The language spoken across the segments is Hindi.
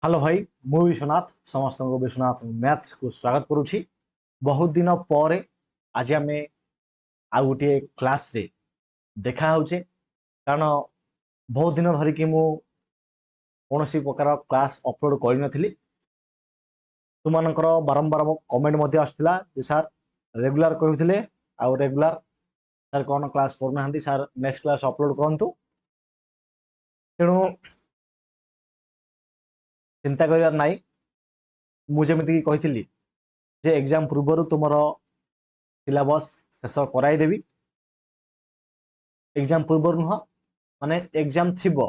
हेलो भाई मु विश्वनाथ समस्त को विश्वनाथ मैथ्स को स्वागत करुछि। बहुत दिन पर आज आम आउ गोटे क्लास रे देखा होचे कारण बहुत दिन धरिकी मु कौन प्रकार क्लास अपलोड कर नथिली। तुमनकर बारंबार कमेंट मध्य आसला जे सर रेगुलर कहते आउ रेगुलर सर कौन क्लास करना सर नेक्स्ट क्लास अपलोड करंतु। तेणु चिंता करियार नाही मुझे कही जे एग्जाम पूर्वर तुम सिलेबस शेष कराइदेवी। एग्जाम पूर्वर नुह माने एग्जाम थिबो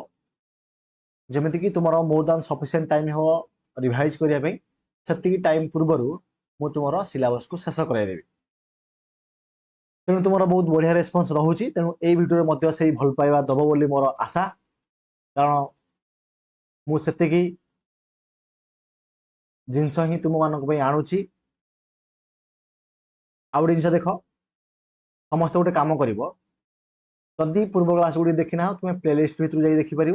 जमिति कि तुम मोर दान सफिशिएंट टाइम हो रिवाइज करने से टाइम पूर्वर मु तुम सिलेबस को शेष कराइदेवी। तेणु तुम बहुत बढ़िया रेस्पॉन्स रोचे। तेणु ये भिडियो से भल पाइबा दब बोली मोर आशा कारण मुझे जिनस ही तुम मानक आणुची। आउ जिन देख समस्त गोटे कम कर जदि पूर्व क्लास गुड़ी देखी ना तुम प्लेलिस्ट भितर जाई देखिपर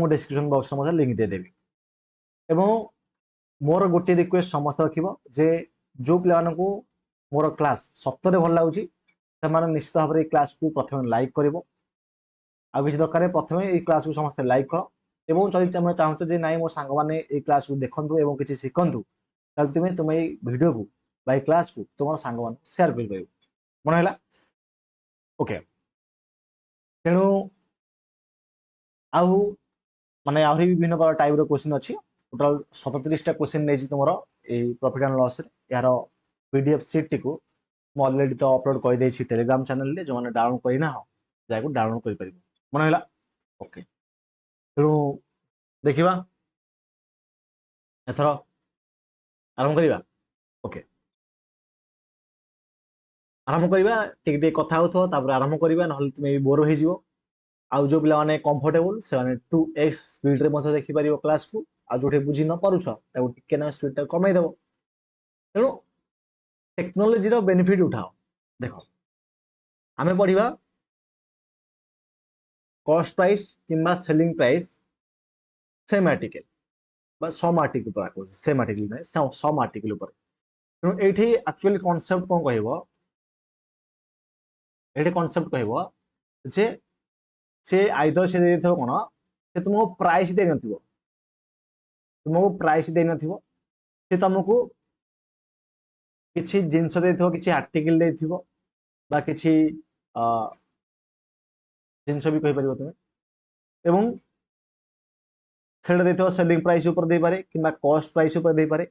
डिस्क्रिप्शन बॉक्स में लिंक देदेवी। एवं मोर गोटे रिक्वेस्ट समस्त रखिबो जे जो पिला को मोर क्लास सप्तरे भल लगुच से निश्चित भाव में क्लास को प्रथम लाइक करिवो। आ किसी दरकार प्रथम ये क्लास को समस्त लाइक कर एवं जदि तुम चाहूच जे नाई मो सांग मैंने ये क्लास को देखंतु एवं किसी शिखंतु ताल तुम तुम ये वीडियो को बाय क्लास को तुम सांग मान शेयर कर पाइबो। मन हैला ओके। तेणु आउ माने आहरी विभिन्न प्रकार टाइप रो क्वेश्चन अछि। टोटल 37 टा क्वेश्चन नै तुमरो ए प्रॉफिट एंड लॉस रे यार पीडीएफ शीट टिको म ऑलरेडी तो अपलोड कर देछि टेलीग्राम चैनल रे जो माने डाउनलोड करिना हो जायको डाउनलोड कर परिबो। मन हैला ओके। तेणु देखिबा एथरो आरंभ करिबा ओके। आरंभ करिबा टिक कथा होथो तापर आरंभ करिबा नहले तुमे बोर हो जिवो। आउ जो पिला माने कंफर्टेबल से माने 2x स्पीड रे मथे देखि परिबो क्लास को। आ जोठे बुझी न पारुछ ताको टिके ना स्पीड ता कमाई देबो। तेणु टेक्नोलोजी रो बेनिफिट उठाओ। देखो आमे पढ़िबा कॉस्ट प्राइस किंबा सेलिंग प्राइस सेम आर्टिकल बा सम आर्टिकल पर सेम आर्टिकल नै सम आर्टिकल पर। तेणु एठी एक्चुअली कांसेप्ट कोन कहइबो एठी कांसेप्ट कहइबो जे से आइदर से देथो कोन से तुमको प्राइस दे नथिबो तुमको प्राइस दे नथिबो से तुमको किछि जिंस देथो किछि आर्टिकल देथिबो बा किछि जिंस भी कहि परिबो तुमे एवं सेटा देथो सेलिंग प्राइस ऊपर दे पारे किंबा कॉस्ट प्राइस ऊपर दे पारे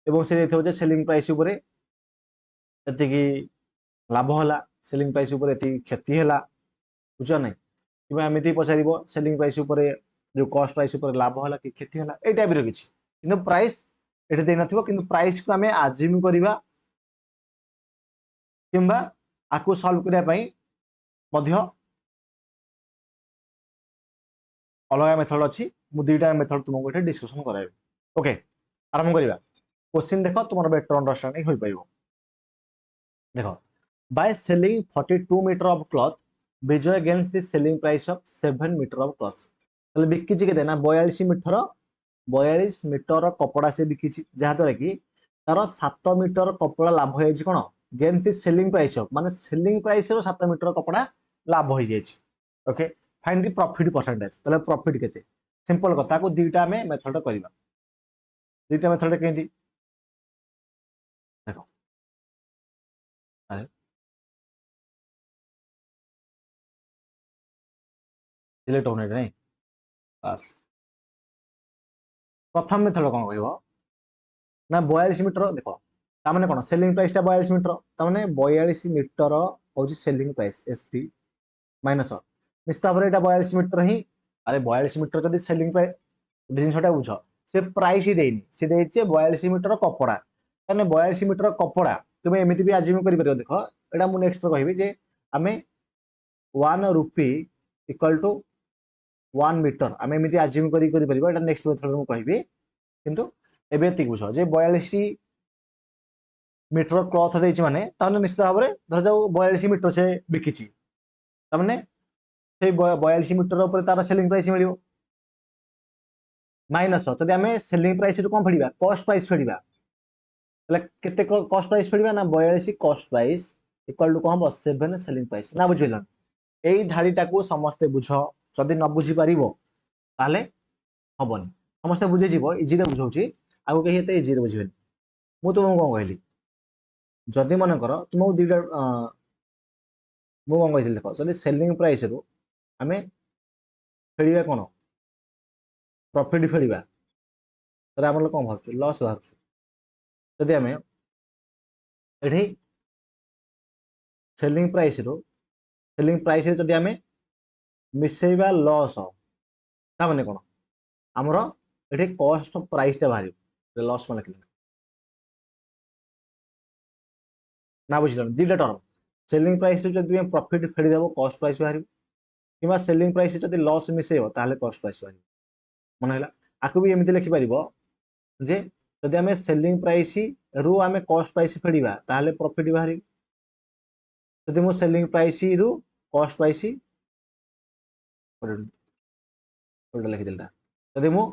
एवं से देथो जे सेलिंग प्राइस ऊपर एति की लाभ होला सेलिंग प्राइस ऊपर एति क्षति होला बुझ नै किबा एमिति पचारिबो सेलिंग प्राइस ऊपर जो कॉस्ट प्राइस ऊपर लाभ होला कि क्षति होला ए टाइप रो किछि किंतु प्राइस एठी दे नथिबो किंतु प्राइस को हमें अज्यूम करिबा किंबा आकु सॉल्व करिया पई मध्य अलग मेथड अछि। मु दुईटा मेथड तुमको एठी डिस्कशन कराइबे ओके। आरंभ करिबा क्वेश्चन देखो तुमरो बेटर अंडरस्टैंडिंग होई परिबो। देखो by selling 42 metre of cloth Vijay gains the selling price of 7 metre of cloth. तले बिकिछि केते ना 42 मीटर कपड़ा से बिकिछि जहा द्वारा कि तार 7 मीटर कपड़ा लाभ होय छि कोन gains the selling price of माने सेलिंग प्राइस रो 7 मीटर कपड़ा लाभ होय जाय छि okay. Find the profit percentage तले प्रॉफिट केते सिंपल कथा को दुईटा में मेथड करिबा। दुईटा मेथड केंती देखो अरे सिलेक्ट होने नहीं बस प्रथम मेथड कौन कहब ना 42 मीटर देख ताने कौन सेलिंग प्राइस 42 मीटर ताने 42 मीटर हूँ सेलिंग प्राइस एसपी माइनस निश्चित भाव में 42 मीटर ही अरे 42 मीटर जब सेलिंग प्राइस जिनसा बुझ से प्राइस ही देनी सी दे 42 मीटर कपड़ा ताने 42 मीटर कपड़ा तुम्हें एमती भी आजिम कर देख यहाँ मुझे नेक्स्ट कहि आम 1 रुपी इक्वल टू 1 मीटर आम एमती आजिम कर नेक्स्ट मेथड में कहि किंतु एबे एति बुझ जे 42 मीटर क्लॉथ देछि माने ताने निश्चित भाव में धर जाऊ 42 मीटर से बिकिछि ताने से 42 मीटर ऊपर तार सेलिंग प्राइस मिलियो माइनस जदि आम सेलिंग प्राइस रु कौन फेड़ा कस्ट प्राइस फेड़ा केते कस्ट प्राइस फेड़ा ना 42 कस्ट प्राइस इक्वल टू कौन हम 7 सेलिंग प्राइस ना बुझिल यही धाड़ीटा को समस्ते बुझ जदि न बुझी पार ताले हबनी समस्ते बुझे इजी बुझाऊँ आगे कहीं एत इजी बुझे मुझे तुमको कौन कहली जदि मन कर तुमको दुईटा मुझे कौन कही देख जदि सेलिंग प्राइस रु आम फेड़ा कौन प्रॉफिट फेड़ा तो आम कौन बाहर लॉस बाहर जदि आम ये सेलिंग प्राइस जदि आम मिसेबा लॉस ताने कौन आमर ये कस्ट प्राइसटा बाहर लॉस में लिखिले ना बुझल दुईटा टर्म सेलिंग प्राइस जब प्रॉफिट फेड़देव कस्ट प्राइस बाहर कि सेलिंग प्राइस जब लॉस मिसेब ताहले कस्ट प्राइस बाहर मन है आपको भी एमती लिखिपर जे जदि आम सेलिंग प्राइस रु आम कस्ट प्राइस फेड़ा ताहले प्रॉफिट बाहर जदि मो सेलिंग प्राइस रु कस्ट प्राइस लिखिदेला जदि मो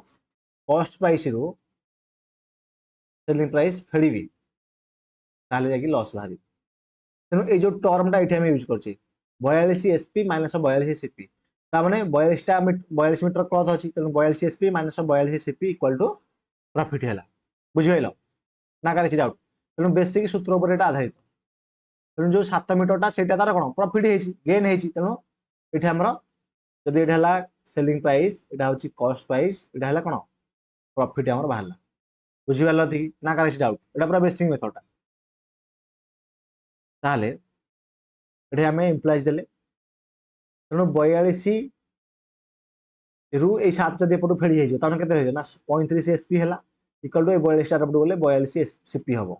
कस्ट प्राइस रु सेलिंग प्राइस फेड़ी ताहले जाकि लॉस बाहर तेणु ये जो टर्मटा ये यूज कर 42 एसपी माइनस 42 सीपी ताने 42 मीटर क्लथ अच्छी तेणु 42 SP minus 42 CP equal to profit है बुझिल ना का डाउट तेणु बेसिक सूत्र उपर आधारित तेणु जो 7 मीटरटा से तार कौन प्रॉफिट गेन होती तेणु ये आमर जदि ये सेलिंग प्राइस यहाँ हूँ कस्ट प्राइस यहाँ कौन प्रॉफिट आमर बाहर बुझिपार ना का डाउट यहाँ पूरा बेसिक मेथडटा ताहले ये आम इम्प्लाइज देले तेणु 42 रु 7 जब एपटू फेड़ी जाए के ना 35 एसपी है इक्वल टू 42 एपटू गले 42 सीपी हम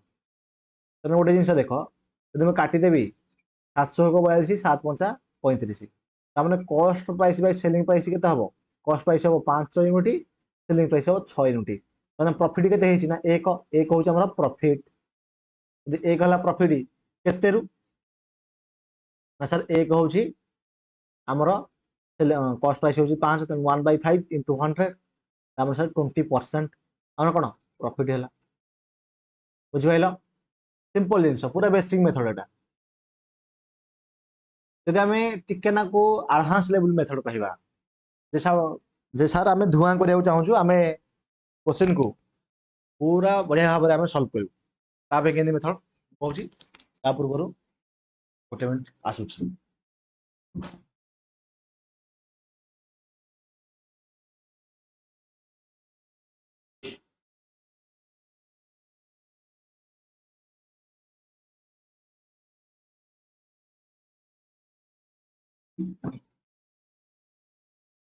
तेणु गोटे जिन देख जब मैं काटिदेवी 700 को 42 7 5 35 ताने कस्ट प्राइस बै सेलिंग प्राइस के हम कस्ट प्राइस हम 5 यूनिट सेलिंग प्राइस हम 6 यूनिट ताने प्रॉफिट के ना एक हूँ आम प्रॉफिट एक है प्रॉफिट केते ना सर एक हूँ आमर कस्ट प्राइस हूँ 5 तेणु 1/5 इंटू 100 सर 20% आम कौन प्रॉफिट है बुझिपाल सिंपल जिन पूरा बेसिक मेथड एटा जदि आम टिके ना को एडवांस लेवल मेथड कहवा जे सर आम धुआं करने चाहूँ आम क्वेश्चन को पूरा बढ़िया भाव में आम सल्व करूँ के मेथड कहूँ पूर्व गोटे मिनट आसूँ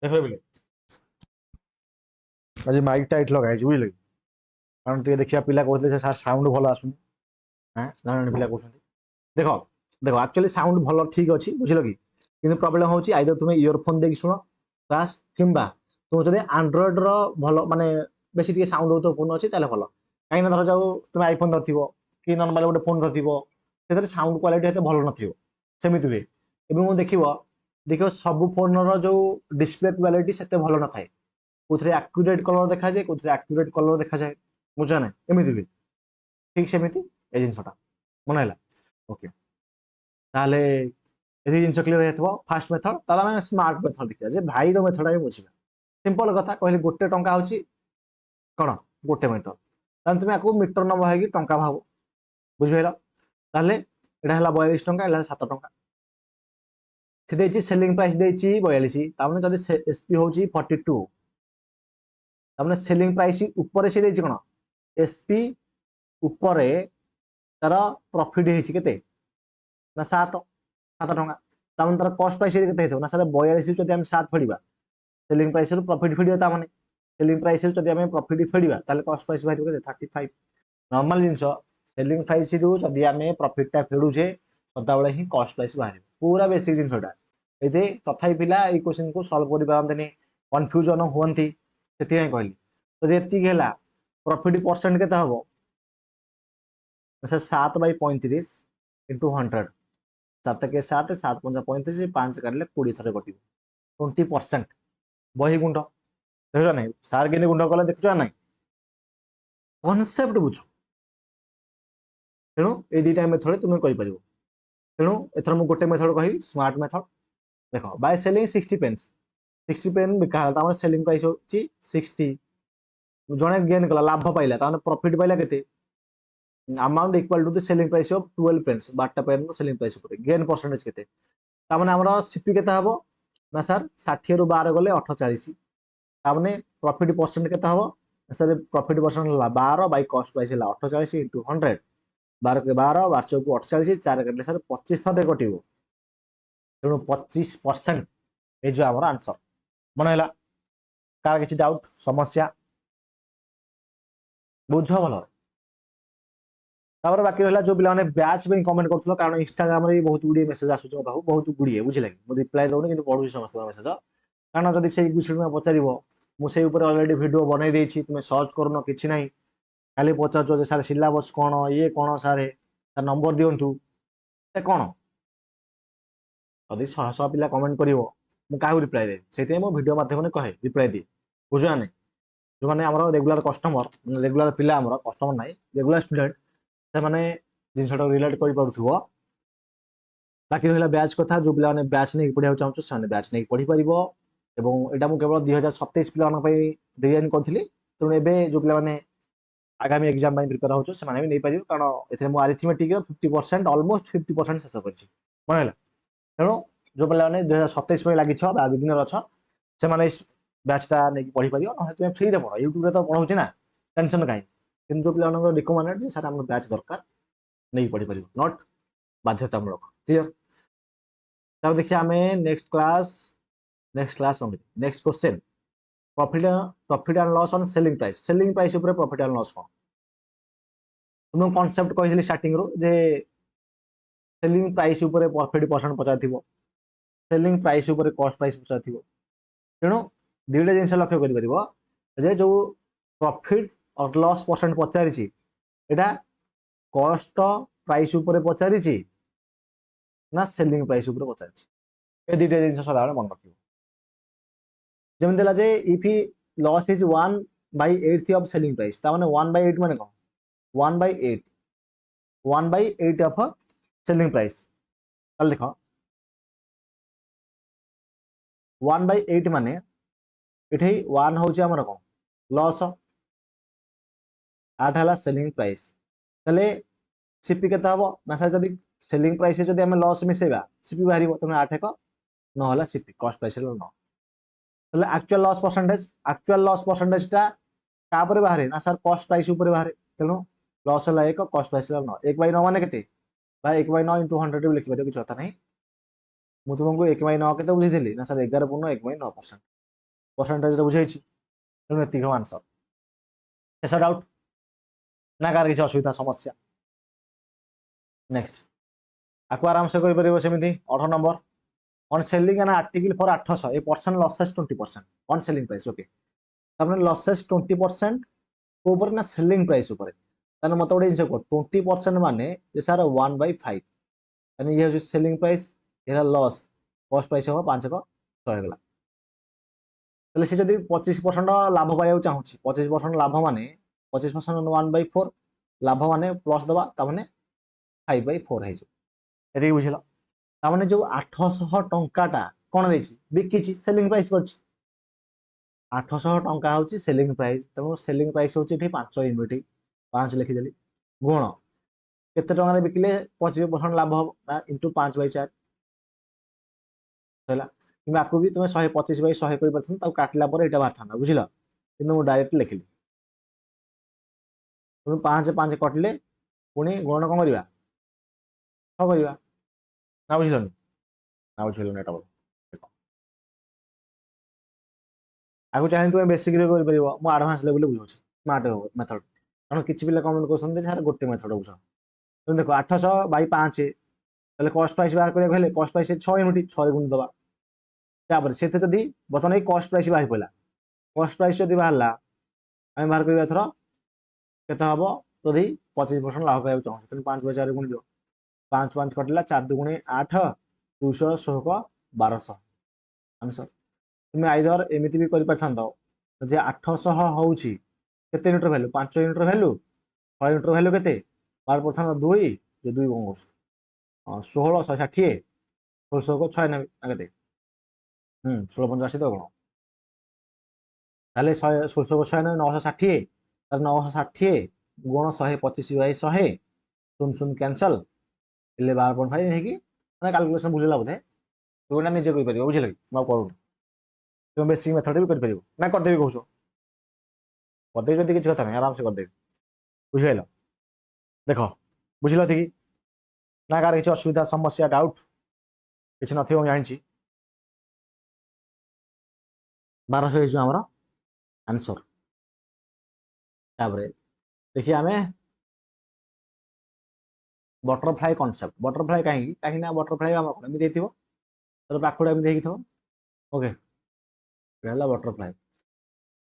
देख आज माइक टाइट लगा बुझे कारण तुम देखिए पिला कहते सार साउंड भल आसुनी जन पिला कहते देख देख एक्चुअली साउंड भल ठीक अच्छी बुझल कि प्रॉब्लम हूँ आइदर तुम इयरफोन देख शुण क्लास किंबा तुम जब आंड्रॉइड भल माने बेसी टे साउंड हो फोन अच्छी भल कहीं धर जाऊ तुम आईफोन धरती कि नर्माल गोटे फोन धरती साउंड क्वालिटी भल नमि हुए एवं देख सब फोन जो डिस्प्ले क्वालिटी से भल न थाए कौन आक्यूरेट कलर देखा जाए कौन आक्यूरेट कलर देखा जाए बुझा ना एमती हुए ठीक सेमती ए जिनसा मन है ओके ताहले ये जिन क्लीयर हो फास्ट मेथड ताहले स्मार्ट मेथड देखा भाई मेथड भी बुझा सिंपल कथा कहले गोटे टंका हूँ कौन गोटे मीटर ताहले तुम आपको मीटर न बहाई टंका भाव बुझिपार ताहले यहाँ 42 टंका यहाँ 7 टंका सी सेलिंग प्राइस 42 ताने जब एसपी हूँ 42 ताने सेलिंग प्राइस ऊपर से कौन एसपी ऊपर तार प्रॉफिट होते ना 7 टंका ताने तार कस्ट प्राइस के ना सर 42 जब आम 7 फेड़ा सेलिंग प्राइस प्रॉफिट फेड़ा ताने सेलिंग प्राइस जब आम प्रॉफिट फेड़ा ताले कस्ट प्राइस बाहर 35 नॉर्मल जिनस सेलिंग प्राइस रु जदि आम प्रॉफिटा फेड़ुचे सदा बेले ही कस्ट प्राइस बाहर पूरा बेसिक जिनसा ये तथा पिला ये क्वेश्चन को सल्व कर पारती कन्फ्यूजन हुई से कहली जदि ये प्रॉफिट परसेंट के हम सर 7/35 इंटू 100 7 के 7 7 5 35 5 काटिले 20 थर कट 20% बही गुंड ଦେଖୁଛ ନାହିଁ ସାର୍ କେମିତି ଗୁଣ୍ଡ କଲେ ଦେଖୁଛ ନା ନାହିଁ କନସେପ୍ଟ ବୁଝ ତେଣୁ ଏଇ ଦୁଇଟା ମେଥଡ ତୁମେ କରିପାରିବ ତେଣୁ ଏଥର ମୁଁ ଗୋଟେ ମେଥଡ କହିବି ସ୍ମାର୍ଟ ମେଥଡ ଦେଖ ବାय ସେଲିଂ 60 pence 60 पेन बिका होला ताମାନେ सेलिंग प्राइस होची 60 जणे गेन कला लाभ पाइला ताମାନେ प्रॉफिट पाइला केते amount equal to the selling price of 12 pens 12 pen नो सेलिंग प्राइस ऊपर गेन परसेंटेज केते ताମାନେ हमर सीपी केते हबो ना सर 60 रु 12 गले 48 ताମାନେ प्रॉफिट परसेंट केते हबो सर प्रॉफिट परसेंट ला 12 बाय कॉस्ट प्राइस ला 48 * 100 12 के 12 12 को 48 4 कटले सर 25 थरे कटिबो तेणु 25% ए जो हमर आंसर मन है कार किसी डाउट समस्या बुझ भल बाकी रहा जो पे बैच में कमेंट कर कारण इंस्टाग्राम रे बहुत गुड़िए मेसेज आसूँ पाखु बहुत गुड़िए बुझे मुझे रिप्लाई दौनी कि पढ़ुची समस्त मेसेज कारण जब से विषय में पचार मुझे अलरेडी भिडियो बनई देती तुम्हें सर्च कर कि ना खाली पचार सार सिलेबस कौन ये कौन सारे सार नंबर दिंतु कौन जदि 100 पिला कमेंट कर क्या रिप्लाई दे से भिडियो मध्यम कहे रिप्लाई दिए बुझा नहीं जो मैंने रेगुलर कस्टमर रेगुलर पिला कस्टमर ना रेगुलर स्टूडेंट से मैंने जिनसा रिलेट कर बाकी रहा बैच कथा जो पे बैच नहीं पढ़ा चाहूँ से बैच नहीं पढ़ी पार यहाँ मुझे केवल 2027 पिला डिजाइन करी तेणु एवं जो पे आगामी एग्जाम प्रिपेयर हो नहीं पार कारण ए आरिथमेटिक 50% अलमोस्ट 50% शेष कर तेणु जो पे 2027 लगी बिगिनर अच्छा से बैचटा नहीं पढ़ी पार ना तुम्हें फ्री में पढ़ यूट्यूब तो पढ़ाऊँ ना टेंशन कहीं कि जो पे रिकमेंडेड सर आम बैच दरकार नहीं पढ़ी पार नॉट बाध्यतामूलक क्लियर तब देखिए आम next class next question profit and loss on selling price ऊपर प्रॉफिट एंड लॉस कौन तुम कॉन्सेप्ट कही स्टार्टिंग रो जे सेलिंग प्राइस ऊपर प्रॉफिट परसेंट पचार सेलिंग प्राइस ऊपर कॉस्ट प्राइस पचार तेणु दुईटा जिन लक्ष्य कर जो प्रॉफिट और लॉस परसेंट पचारि एटा कॉस्ट प्राइस ऊपर पचारि ना सेलिंग प्राइस ऊपर पचारि ए दुईटा जिन सदा मन रख जमी if loss is 1/8 of selling price ताने 1/8 माने कौन 1/8 ऑफ सेलिंग प्राइस देख 1/8 माने इठे 1 होची हमर कौन लॉस 8 हला सेलिंग प्राइस तले सीपी केता हबो ना सर जदी सेलिंग प्राइस जदी हम लॉस मिसेबा सीपी बाहरिबो तने 8 एक न हला सीपी कॉस्ट प्राइस लो न तले एक्चुअल लॉस परसेंटेज टा का पर बाहरे ना सर कॉस्ट प्राइस ऊपर बाहरे तेनु लॉस हला 1 कॉस्ट प्राइस लो न 1/9 माने केते भाई 1/9 * 100 भी लिखि पारे कि चता नहीं मु तुमको 1/9 केते बुझी देली ना सर 11.1/9% परसेंटेज रे बुझाई छी तेनु एतिक आंसर ऐसा डाउट ना कार किसी असुविधा समस्या नेक्स्ट आपको आराम से कही सेमती 18 number on selling an article for 800 a person losses 20% on selling price okay तब लॉसेस 20% ऊपर ना सेलिंग प्राइस ऊपर ताने मत गोटे जिन कह 20% माने सर 1/5 यानी ये हूँ सेलिंग प्राइस ये लॉस कॉस्ट प्राइस हम 5 को 100 होगा ताले से जब 25% लाभ पाइबा चाहूँ 25% लाभ माने 25% 1/4 लाभ माने प्लस दबा ताने 5/4 है बुझल ताने जो 800 टंकाटा कौन देछि बिकिछि सेलिंग प्राइस करछि 800 टंका होछि सेलिंग प्राइस तेणु सेलिंग प्राइस होछि 5 यूनिट 5 लिखिदेली गुण केते टंका बिकिले 25% लाभ हम ना इंटू 5/4 है कि आपको भी तुम्हें 125/100 कर पारथन ताऊ काटला पर एटा बाहर था बुझिला किंतु मु डायरेक्ट लिखिली तुम 5 5 कटले पुणी गुण कौन करवा करवा ना बुझिलनि ना बुझिलनि एटा आगु चाहिए तुम्हें बेसिक कर आडभांस लेवल बुझे स्मार्ट मेथड कारण किसी पिला कमेंट कर गोटे मेथड बुझ तुम देख 800/5 कॉस्ट प्राइस बाहर करें कॉस्ट प्राइस 6 यूनिट 6 गुण दबा तापर से जदि बर्तमान कॉस्ट प्राइस बाहर पड़ा कॉस्ट प्राइस जब बाहर आम बाहर करवा थर केत हम जदि 25% लाभ पाइबा चाहूँ तेनाली 5/4 गुण दियो 5 5 कटिला 4 × 2 = 8 200 16 1200 आंसर तुम्हें आइदर एमती भी कर जे 800 होउची केते unit value 5 unit value 6 unit value केते 12 परसेंट 2 जे 2 बंगोस 16 160 16 को 6 ने केते 16 85 तो कोन ताले 100 16 को 6 ने 960 तार 960 गुण 125 बाई 100 शून्य शून्य कैंसल इले 12.5 हेकी माने कैलकुलेशन बुझिला बोधे तुमना निजे कहि परिबो बुझिला कि म करू तुम बेसिक मेथड भी कर परिबो ना कर देबी कहछो कर दे जदी किछ कथा नहीं आराम से कर देबी बुझिला देखो बुझिला थी ना कार किछ असुविधा समस्या डाउट किछ नथिबो जानिछि 1200 हिजो हमर आंसर ताबरे देखिए हमें बटरफ्लाई कॉन्सेप्ट बटरफ्लाई कहीं कहीं ना बटरफ्लाई हम कोन एमि देथिबो तर पाखुडा एमि देखि थो ओके रहला बटरफ्लाई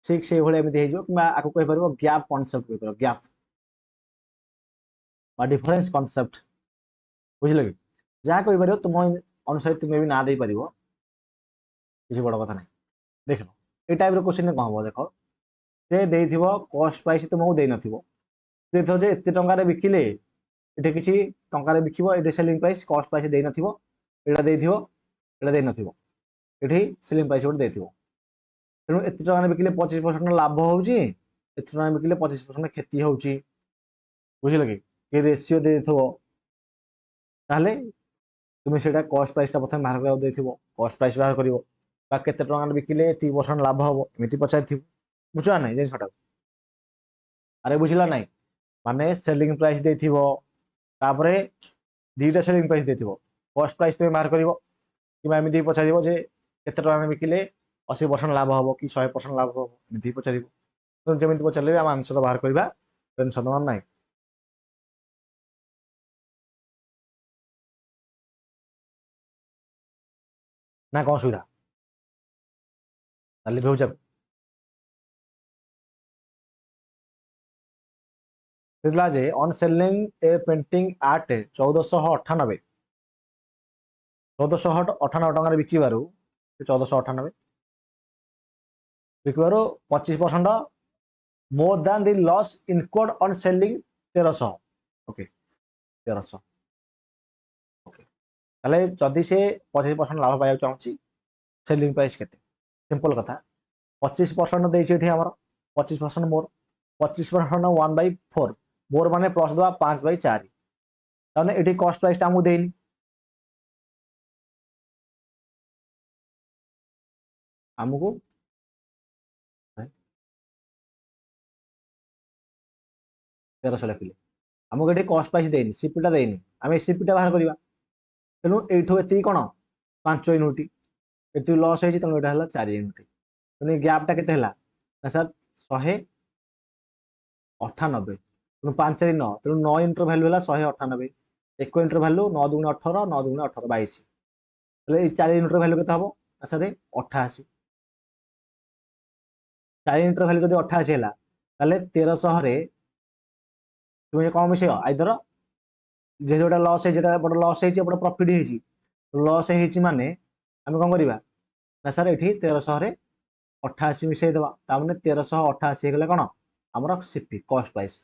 ठीक से भले एमि देहिजो किबा आको कहि परबो गैप कॉन्सेप्ट कहि परबो गैप बा डिफरेंस कॉन्सेप्ट बुझिल कि जहाँ कहि परबो तुम अनुसार तुम भी ना दे परबो किसी बड़ कथा नहीं देख ए टाइप रो क्वेश्चन कौन हम देखो से देथिबो कॉस्ट प्राइस तुमको दे नथिबो देथो जे एते टंका रे बिकिले एटे किछि टंका रे बिकिबो एटे सेलिंग प्राइस कॉस्ट प्राइस दे नथिबो एटा देथिबो एटा दे नथिबो एठी सेलिंग प्राइस गोटे देथिबो तेणु एते टंका रे बिकिले 25% लाभ होउची एते टंका रे बिकिले 25% क्षति होउची बुझिल कि रेशियो दे देथिबो ताहले तुम सेटा कॉस्ट प्राइस टा प्रथम बाहर कर देथिबो कॉस्ट प्राइस बाहर करिवो बा केते टंका रे बिकिले 30% लाभ हबो एमिति पचाइथिबो बुझा नै जे छटा अरे बुझिला नै माने सेलिंग प्राइस देथिबो तापरे दीटा सेलिंग प्राइस देथिबो कॉस्ट प्राइस तुम बाहर करिवो कि एमिति पचारिवो जे केते टंका रे बिकिले 80% लाभ हबो कि 100% लाभ हबो एमिति पचारिवो तो जेमिति पचारले हम आंसर बाहर करबा टेंशन मान नै ना कौन सुविधा ताली भेउचा दिखला जे on selling a painting art 1498 1498 टंका बिकिबारु 1498 बिकिबारु 25% more than the loss incurred on selling 1300 okay 1300 okay ताले जदी से 25% लाभ पाया चाहूची सेलिंग प्राइस केते सिंपल कथा 25% देछि एठी हमर 25% मोर 25% 1/4 मोर माने प्लस दवा 5/4 ताने एठी कॉस्ट प्राइस ता हमु देइनी हमको 1300 लिखिले हमको एठी कॉस्ट प्राइस देइनी सीपी टा देइनी हम सीपी टा बाहर करिवा तेनु एठो एति कोन 5 यूनिट एटी लॉस है तेणु एटा 4 यूनिट तेणु गैप टा केते हला सर 198 तेणु 5 रे 9 तेणु 9 यूनिट वैल्यू हला 198 1 यूनिट वैल्यू 9 दुगुणे 18 9 दुगुणे 18 22 तले 4 यूनिट वैल्यू केते हबो सर 88 4 यूनिट वैल्यू जदी 88 हला ताले 1300 रे तुम कौन मिसेय आइदर जेहेतु गोटे लॉस है जेटा बड़ लॉस है बड़ प्रॉफिट है लॉस है माने आम कौन करवा ना सर ये 1300 रे 88 मिसई दवा तामने 1388 गले कौन आमर सीपी कॉस्ट प्राइस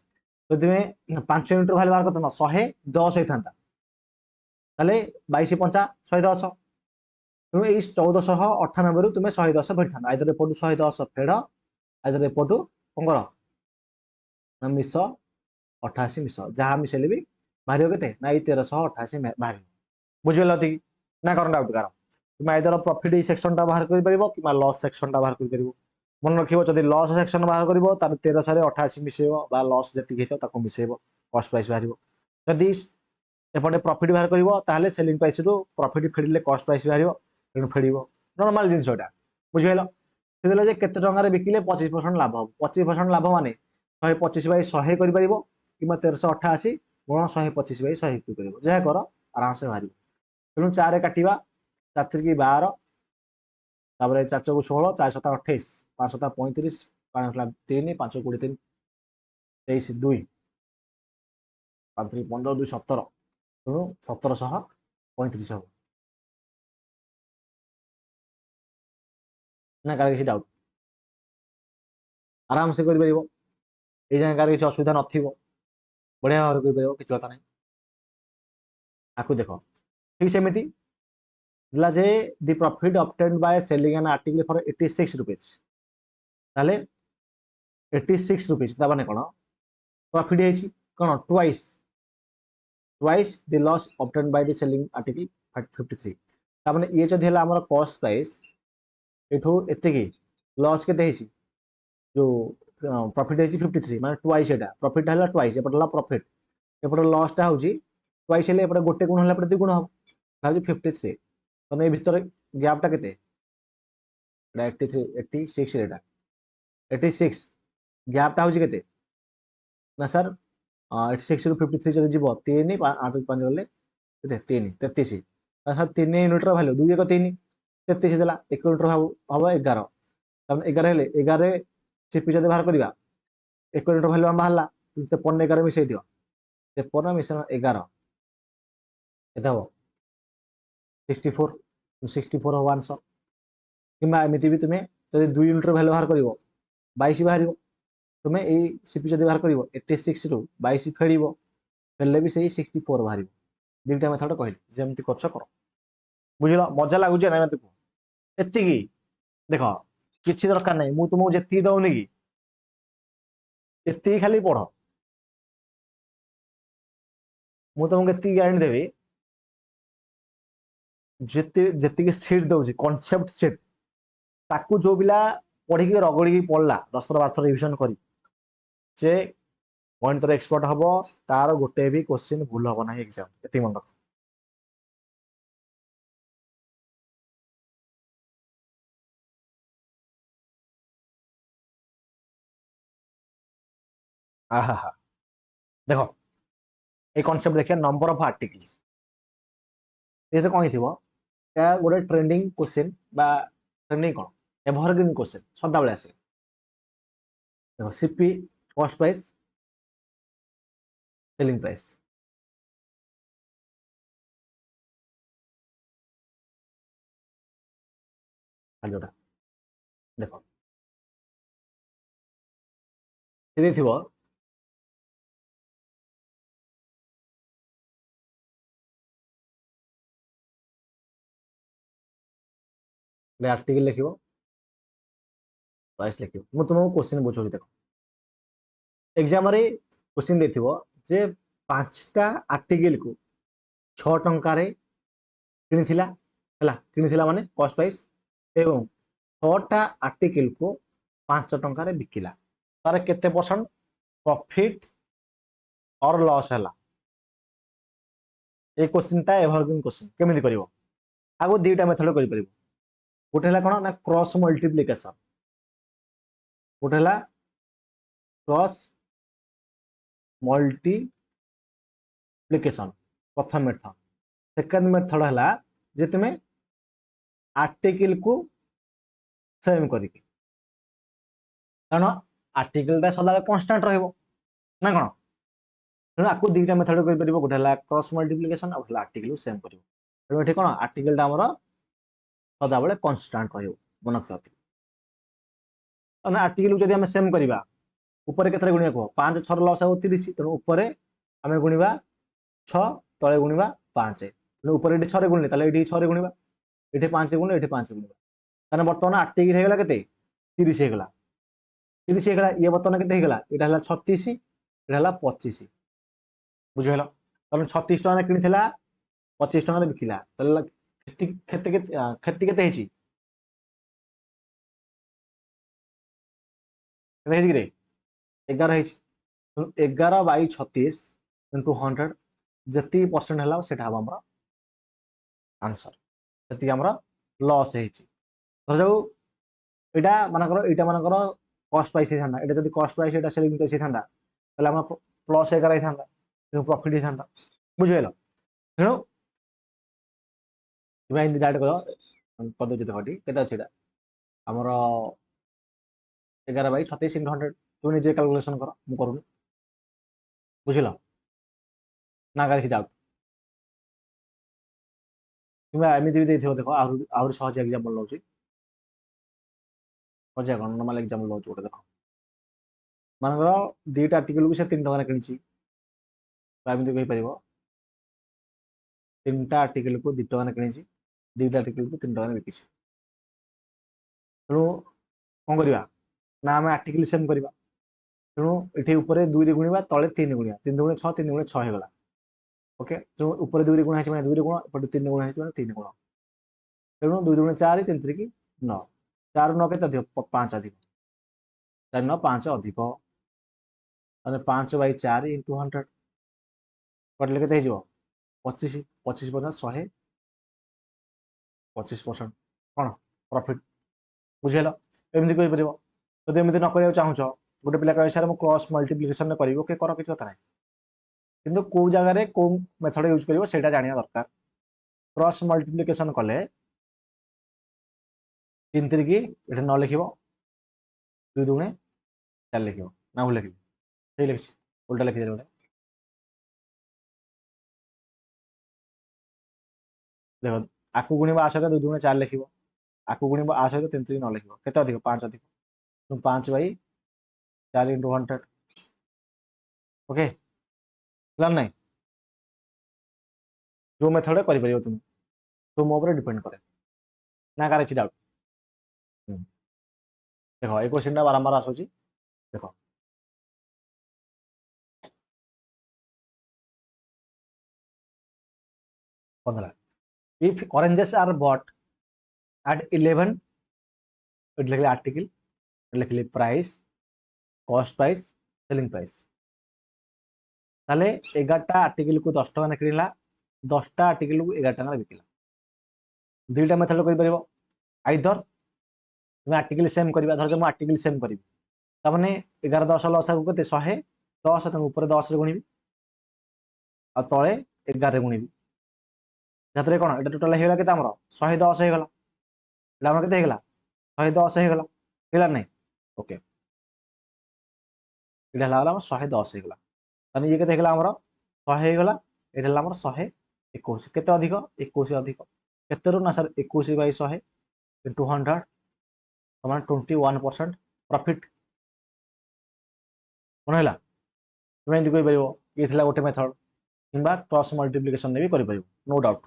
तो तुम्हें 5 यूनिट वैल्यू बाहर करता 110 होता ताले 22 पंचा 110 तेणु ये 1498 रु तुम्हें 110 फेड़ था आइदर एपटू 110 फेड़ आइदर एपटू कौन कर मिस 88 मिस जहाँ मिसेले भी बाहर के ना ये 1388 बाहर बुझीगल कि ना कर डाउट कार तुम आइदर प्रॉफिट सेक्शन टा बाहर कर लॉस सेक्शन टा बाहर कर मन रखियो जदि लॉस सेक्शन बाहर कर 1300 रे 88 मिसेब बा लॉस जति हेतो मिसेब कॉस्ट प्राइस बाहर जदि एपटे प्रॉफिट बाहर कर सेलिंग प्राइस रु प्रॉफिट फेडिले कॉस्ट प्राइस बाहर तेणु फेड़ नॉर्मल जिनस यहाँ बुझीगल से केते टंका बिकिले 25% लाभ हम 25% लाभ माने 125/100 कर कि 1388 गुण 125/100 कर जहाँ कर आराम से बाहर तेणु 4 काटिवा 4 की 12 तापर 4 चौक 16 4 7 28 5 7 35 5 3 5 23 23 2 5 3 15 2 17 तेणु 1735 हम ना कार किसी डाउट आराम से कर परिबो ए जायकार किसी असुविधा नथिबो बढ़िया भाव कर परिबो किछि कथा नै आकु देखो ठीक सेमिति दिला जे the profit obtained by selling an article for 86 rupees ताले 86 रुपीस ता माने कोन प्रॉफिट हेछि कोन twice the loss obtained by the selling article 53 ता माने ये जदि हला हमर कॉस्ट प्राइस एठो एते की लॉस केते हेछि जो प्रॉफिट हेछि 53 माने ट्वाइस एटा प्रॉफिट हला ट्वाइस एपट हला प्रॉफिट एपट लॉस टा होछि ट्वाइस हेले एपट गोटे गुण हला एपट द्विगुण हो भाबी 53 तो ए भीतर गैप टा केते एटा 83 86 एटा 86 गैप टा होछि केते ना सर 86 रु 53 जदि जीवो 3 8 5 गले केते 3 33 ना सर 3 यूनिट रो वैल्यू 2 1 3 33 देला 1 यूनिट रो हबो 11 तब 11 हेले 11 सीपी जदि बाहर करबा 1 यूनिट रो वैल्यू हम बाहरला 53 11 मिसै दियो 53 मिसन 11 केते हबो 64 64 हो आंसर किंबा एमिति भी तुमे जदि 2 यूनिट रो वैल्यू बाहर करबो 22 बाहरिबो तुमे ए सीपी जदि बाहर करबो 86 रु 22 फेडिबो फेलले भी सही 64 बाहरिबो दुईटा मेथड कहली जेमति करछ करो बुझिलो मजा लागु जे ना मते को एत्ति की देखो किछि दरकार नै मु तुमको जेति दउनी की एत्ति खाली पढ़ो मु तुमको एत्ति गारंटी देबी जेति जेति की सीट दउची कांसेप्ट सीट ताकू जो पिला पढ़ी के रगड़ी की पढ़ला 10 12 थर रिवीजन करी से पॉइंट तर एक्सपर्ट हबो तार गोटे भी क्वेश्चन भूल हबो नाही एग्जाम एति मन रख आहा हा देखो ए कांसेप्ट देखिए नंबर ऑफ आर्टिकल्स ये कौन थी गोटे ट्रेंडिंग क्वेश्चन बा ट्रेंडिंग कौन एवरग्रीन क्वेश्चन सदा बेले आसे देखो CP cost price selling price जोटा देखो ये थी आर्टिकल लिखिबो प्राइस लिखिबो मु तुमको क्वेश्चन बुझौली देखो एग्जाम रे क्वेश्चन देथिबो जे पांचटा आर्टिकल को 6 टंका रे किनिथिला हला किनिथिला माने कॉस्ट प्राइस एवं 6टा आर्टिकल को 5 टंका रे बिकिला तार केते परसेंट प्रॉफिट और लॉस हला ए क्वेश्चन ता एवरग्रीन क्वेश्चन केमिति करिवो आगो दुईटा मेथड करि परिबो गोटे हला कोन ना क्रॉस मल्टीप्लिकेशन गोटे हला क्रॉस मल्टीप्लिकेशन प्रथम मेथड सेकंड मेथड हला जे तुमे आर्टिकल को सेम करिके कारण आर्टिकल ता सदा कांस्टेंट रहइबो ना कोन तेणु आपको दुईटा मेथड कर परिबो गोटे हला क्रॉस मल्टीप्लिकेशन और हला आर्टिकल को सेम करिवो तेणु एठी कोन आर्टिकल ता हमर सदा बेले कांस्टेंट रहइबो मन रखथि अन आर्टिकल को जदि हम सेम करिबा ऊपर केतरे गुणिया को 5 6 लॉस हो 30 तेणु ऊपर आमे गुणिबा 6 तळे गुणिबा 5 तेणु ऊपर एठी 6 रे गुणले ताले एठी 6 रे गुणिबा एठी 5 रे गुणले एठी 5 रे गुणिबा ताने वर्तमान आर्टिकल हे गेला केते 30 हे गेला 30 हे गेला ये वर्तमान केते हे गेला एटा हला 36 एटा हला 25 बुझिहेला तने 36 टका रे किनिथिला 25 टका रे बिकिला ताले खेती केते हेची केते हेची रे 11 हेची 11 बाई 36 इंटू 100 जति परसेंट हला सेटा हम हमरा आंसर जति हमरा लॉस हेची तो जाऊ एटा मानकर कॉस्ट प्राइस हे थांदा एटा जति कॉस्ट प्राइस एटा सेलिंग प्राइस हे थांदा तले हम प्लस 11 हे थांदा तो प्रॉफिट हे थांदा बुझिहेला तेणु इबा इंदी डाइरेक्ट कर दो जति हटी केते अछि एटा हमर 11 बाई 36 इंटू 100 तुम निजे कैलकुलेशन कर मु करूनी बुझिल ना गाड़ी डाउट किंबा एमिति भी देथिबो देखो आहुर सहज एग्जांपल लउची सहज नॉर्मल एग्जांपल लउची गोटे देखो मानकर दुईटा आर्टिकल को से 3 टका किणी एमती कहीपर 3टा आर्टिकल को 2 टका किणी 2टा आर्टिकल को 3 टका बिकी तेणु कौन करवा ना आम आर्टिकल सेम करवा तेणु ये ऊपर 2 रे गुणा तले 3 गुणा 3 गुणे 6 3 गुणे 6 होगा ओके तेणु ऊपर 2 रे गुणा है 2 रे गुण एपटे 3 गुणा है 3 गुण तेणु 2 गुणे 4 3 3 9 4 9 के अधिक 5 अधिक 4 9 5 अधिक मैंने 5 बाई 4 इंटू 100 कटले के 25 25% 100 25% कौन प्रॉफिट बुझेल एमती कहीपर जब एमती न करा चाहूच गोटे पिला कह सर क्रॉस मल्टीप्लिकेशन कर ओके कर किसी कथा ना किंतु कौ जगह कौ मेथड यूज कर जाना दरकार क्रॉस मल्टीप्लिकेशन कले 3 3 की ये 9 लिख 2 दुणे 4 लिख ना भूल लिखी सही लिखी उल्टा लिखी बोधे देख आकु गुणिब आ सहित 2 दुणे 4 लिख आकु गुणिब आ सहित 3 3 9 लिख के अधिक 5 अधिक 5 बाई 4 इंटू 100 ओके नहीं जो मेथड कर तुम तुम ऊपर डिपेंड करे ना कार डाउट देख ये क्वेश्चन बारंबार आसूची देख पंद्रह if oranges are bought at 11 लिखले आर्टिकल लिखले price cost price selling price ताले 11टा आर्टिकल को 10 टका किणला 10टा आर्टिकल को 11 टका बिकला दुईटा मेथड कर आइदर तुम आर्टिकल सेम करवा धर मुझे आर्टिकल सेम करी ताने 11 10 लसा को केते 100 10 तेणु ऊपर 10 रे गुणिबी आ तले 11 रे गुणिबी जातरे कोन एटा टोटल हेगला केते हमर 110 हेगला एटा हमर केते हेगला 110 हेगला हेला नै ओके एटा हला हमर 110 हेगला ताने ये केते हेगला हमर 100 हेगला एटा हला हमर 121 केते अधिक 21 अधिक केते रो ना सर 21 बाय 100 into 100 समान 21% प्रॉफिट मन है तुम एमती कहीपर ये गोटे मेथड कि क्रॉस मल्टीप्लिकेशन भी कर नो डाउट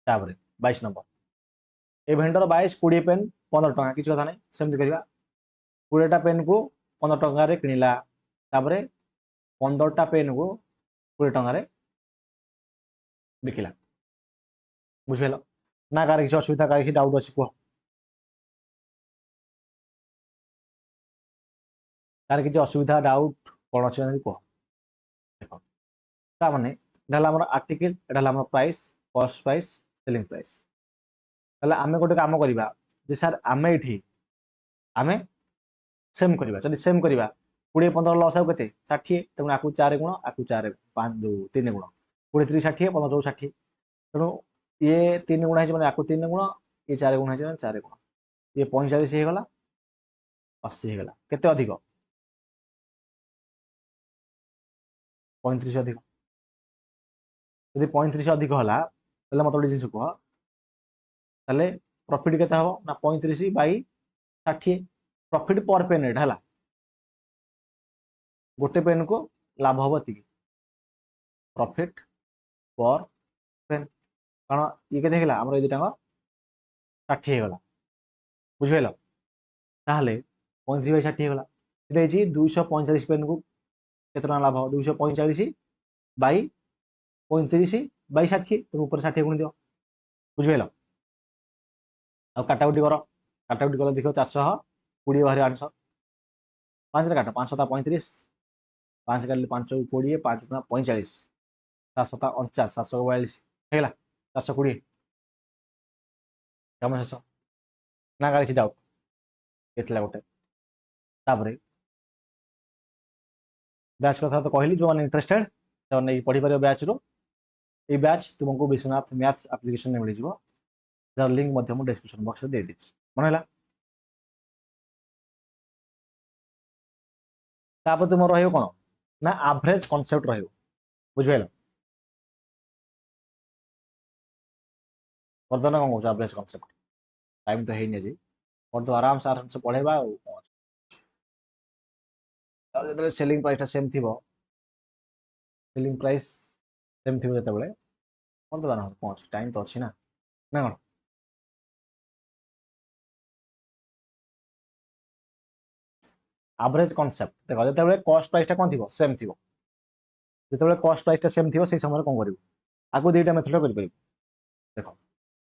तापर 22 नंबर ए भेंडर 22 20 पेन 15 टका किसी कथा नहीं सेमती करवा 20टा पेन को 15 टकर किणला 15टा पेन को 20 टकर बिकला बुझेल ना कार किसी असुविधा कार किसी डाउट अच्छी कह कार किसी असुविधा डाउट कौन अच्छे कह देख ताने आर्टिकल एटा price cost price selling price ताले आमे गोटे काम करवा जे सर आमे एठी आमे सेम करवा जदि सेम करवा 20 15 लस आउ केते 60 तेणु आकु 4 गुण आकु 4 5 2 3 गुण 20 3 60 15 2 60 तेणु ये 3 गुण है माने आकु 3 गुण ये 4 गुण है 4 गुण ये 45 हे गला 80 हे गला केते अधिक 35 अधिक यदि 35 अधिक हला तले मत जिनिस कह तले प्रॉफिट केते हबो ना 35 बाई 60 प्रॉफिट पर पेन रेट है गोटे पेन को लाभ हम ये प्रॉफिट पर पेन कारण ये के देखला हमर ये टांग 60 गला बुझिल ताहले 35 बाई 60 गला देछि 245 पेन को केतना लाभ हो 245 बाई 35 बाई 60 तो ऊपर 60 गुण दियो बुझिल अब काटाकुटी कर काटाकुटी कले देखो 420 बाहर आंसर 5 रे काट 5 7 35 5 काटले 5 20 5 गुणा 45 7 7 49 742 हेला 420 काम शेष ना का किसी डाउट एथला गोटे तापरे बैच कथा तो कहली जो माने इंटरेस्टेड तो नै पढ़ी पारे बैच रो ए बैच तुमको विश्वनाथ मैथ्स एप्लीकेशन में मिल जिवो जर लिंक मध्य मु डिस्क्रिप्शन बॉक्स दे दी मन है तापर तुम रहियो कोन ना एवरेज कांसेप्ट रहियो बुझिल वर्धन कौन कौन एवरेज कांसेप्ट टाइम तो है नहीं जी और तो आराम से पढ़ेबा जो सेलिंग प्राइस सेम थी सेलिंग प्राइस सेम थी जो कौन दबा कौन टाइम तो अच्छी ना ना कौन एवरेज कॉन्सेप्ट देखो जो कॉस्ट प्राइस कौन थी सेम थी जो कॉस्ट प्राइस सेम थी से समय कौन कर आगे दुईटा मेथड कर देख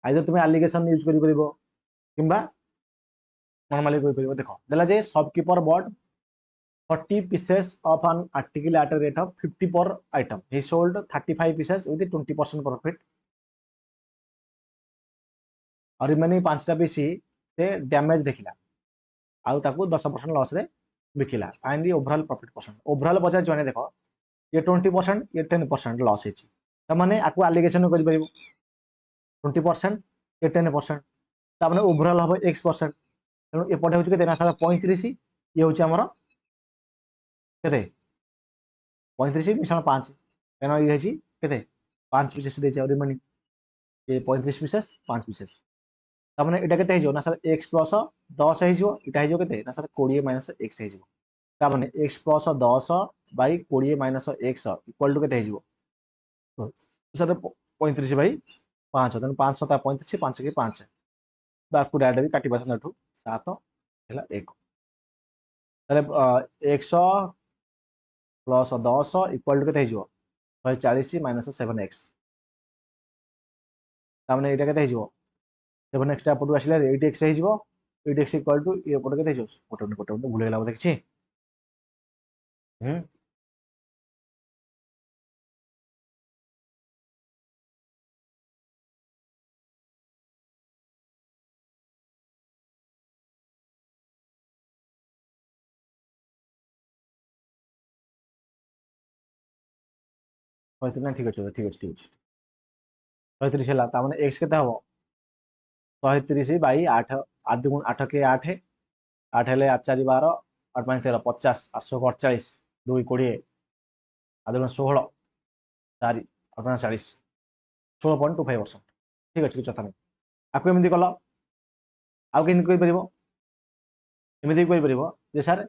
आइदर तुम आलिगेसन यूज कर किंबा नॉर्मली देख देला जे shopkeeper bot 40 pieces of an article at a rate of 50 per item. He sold 35 pieces with 20% profit. और रिमेनिंग 5टा पीस से डैमेज देखिला आउ ताकू 10% लॉस रे बिकिला finally overall profit percent overall बजाय जने देखो ये 20% ये 10% लॉस हेची त माने आकू एलिगेशन कर परिबो 20% ये 10% त माने ओवरऑल हो x% तेणु एपटे होची केते ना सारा 35 ये होची हमर केते 35 मिशन 5 तेणु ये हेची केते 5 पीसेस देची और रिमेनिंग ये 35 पीसेस 5 पीसेस तामाने एटा केते हेजो ना सर x प्लस 10 हेजो एटा हेजो केते ना सर 20 माइनस x हेजो तामाने x plus 10 by 20 minus x equal to केते हेजो तो सर 35 बाई 5 तने 5 7 35 5 के 5 बाकू डाटा भी काटिबा सनठू 7 हैला 1 ताले x प्लस 10 इक्वल टू केते हेजो 140 माइनस 7x तामाने एटा केते हेजो 7x टा पटु आसिले 8x हेजो 8x इक्वल टू ये पट केते हेजो पट भूल गेला बोले किछि ठीक अच्छे ठीक अच्छे ठीक अच्छे 130 है तामाने x केते हबो 130 बाई 8 8 दुगुण 8 के 8 8 हेले 8 4 12 8 5 13 50 848 2 20 8 दुगुण 16 4 8 40 16.25% ठीक अच्छे किसी नहीं आपको एमती कल आउ के एमती जे सर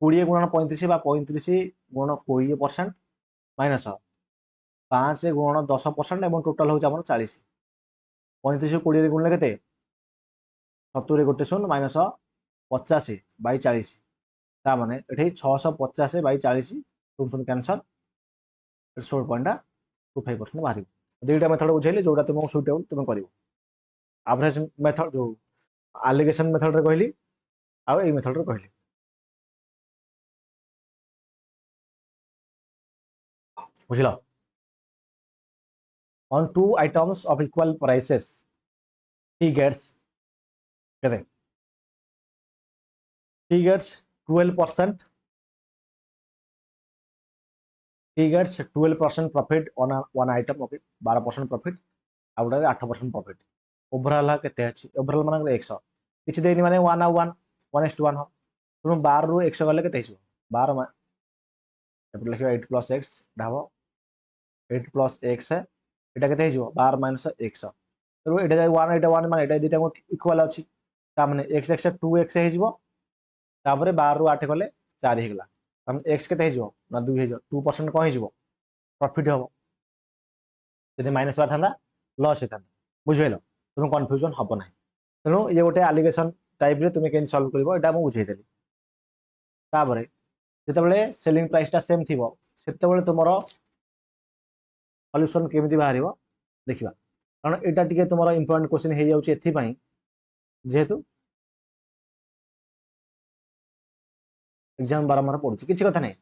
20 गुणन 35 35 गुणन 20% माइनस 5 गुणन 10% और टोटाल हूँ 40 35 20 गुणले के 70 गोटे शून्य माइनस 50 बाई 40 ताने ये 650 बाई 40 शून्य शून्य कैंसर 16.25% बाहर दुईटा मेथड बुझेली जोटा तुमको सुटेबल तुम कर एवरेज मेथड जो आलिगेशन मेथड रे कहली आउ ए मेथड रे कहली बुझल on two items of equal prices he gets 12% he gets 12% profit on one item okay 12% profit आउ 8% प्रॉफिट ओवरऑल केते अछि ओवरऑल माने 100 किछि देनी माने 1 आ 1 1:1 हो तुम 12 रु 100 गले केते हिसो 12 मा एपट लिखिबा 8 प्लस x ढाबो 8 प्लस x है एटा केते हिजो 12 माइनस 100 तो एटा 1 माने एटा दिटा इक्वल अछि ता माने x x 2x हिजो तापरे 12 रु 8 गले 4 हिगला हम x केते हिजो ना 2 हिजो 2% कोन हिजो प्रॉफिट हो यदि माइनस था लॉस होता बुझेल तुम कन्फ्यूजन हम ना तेणु ये गोटे आलिगेशन टाइप रे तुम्हें केन सॉल्व करिवो एटा मु बुझेदेली तापरे जेतेबेले सेलिंग प्राइस टा सेम थिबो सेतेबेले तुमरो सॉल्यूशन केमिति बाहरिबो देखिबा कारण एटा टिके तुमरो इंपोर्टेंट क्वेश्चन हे जाउची एथि पई जेहेतु एग्जाम बारंबार पड़ुची किछि कथा नै